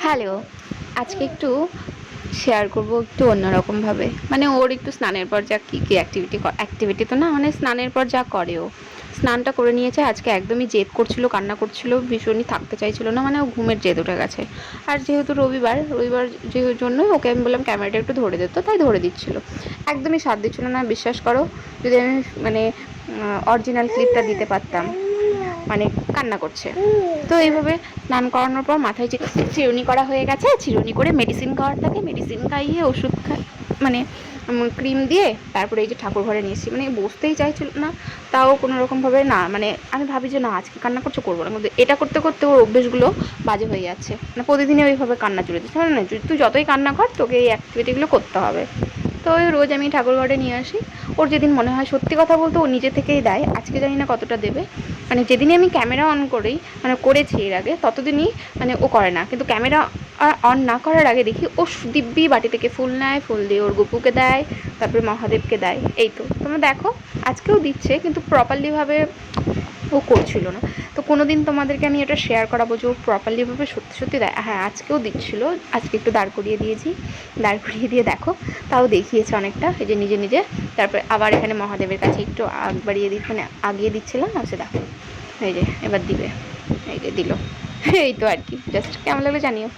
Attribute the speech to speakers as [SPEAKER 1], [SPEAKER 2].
[SPEAKER 1] Hello, আজকে একটু share করব একটু অন্যরকমভাবে। মানে ওর একটু স্নানের পর যা কী অ্যাক্টিভিটি তো না, মানে স্নানের পর যা করে ও। স্নানটা করে নিয়েছে, আজকে একদমই জেদ করছিল, কান্না করছিল, ভীষণই থাকতে চাইছিল না, মানে ও ঘুমের জেদ উঠে গেছে। আর যেহেতু রবিবার জন্যই ওকে আমি বললাম ক্যামেরাটা একটু ধরে দে, তো তাই ধরে দিচ্ছিল। একদমই সাথ দিচ্ছিল না, বিশ্বাস করো। যদি আমি মানে অরিজিনাল ক্লিপটা দিতে পারতাম। মানে কান্না করছে। তো এইভাবে স্নান করানোর পর মাথায় চিরুনি করা হয়ে গেছে, চিরুনি করে মেডিসিন খাওয়ার থাকে, মেডিসিন খাইয়ে ওষুধ মানে ক্রিম দিয়ে তারপরে এই যে ঠাকুর ঘরে নিয়ে এসেছি। মানে বসতেই চাইছিল না, তাও কোনো রকমভাবে না, মানে আমি ভাবি যে না আজকে কান্না করছে, করবো না, কিন্তু এটা করতে করতে ওর অভ্যেসগুলো বাজে হয়ে যাচ্ছে। মানে প্রতিদিনই ওইভাবে কান্না জুড়ে দিচ্ছে, মানে না তুই যতই কান্না কর তোকে এই অ্যাক্টিভিটিগুলো করতে হবে। তো ওই রোজ আমি ঠাকুর ঘরে নিয়ে আসি। ওর যেদিন মনে হয় সত্যি কথা বলতে ও নিজে থেকেই দেয়, আজকে জানি না কতটা দেবে। মানে যেদিনই আমি ক্যামেরা অন করি, মানে করেছি এর আগে, ততদিনই মানে ও করে না, কিন্তু ক্যামেরা অন না করার আগে দেখি ও দিব্যি বাটি থেকে ফুল নেয়, ফুল দিয়ে ওর গপুকে দেয়, তারপরে মহাদেবকে দেয়। এই তো তোমরা দেখো, আজকেও দিচ্ছে, কিন্তু প্রপারলিভাবে ও করছিল না। তো কোনো দিন তোমাদেরকে আমি এটা শেয়ার করাবো যে ও প্রপারলিভাবে সত্যি সত্যি দেয়। হ্যাঁ, আজকেও দিচ্ছিল, আজকে একটু দাঁড় করিয়ে দিয়েছি, দাঁড় করিয়ে দিয়ে দেখো, তাও দেখিয়েছে অনেকটা, এই যে নিজে নিজে। তারপরে আবার এখানে মহাদেবের কাছে একটু আগ বাড়িয়ে মানে আগিয়ে দিচ্ছিলাম, আচ্ছা দেখো, এই যে এবার দিবে, এই যে দিল। এই তো আর কি, জাস্ট কেমন লাগলো জানিও।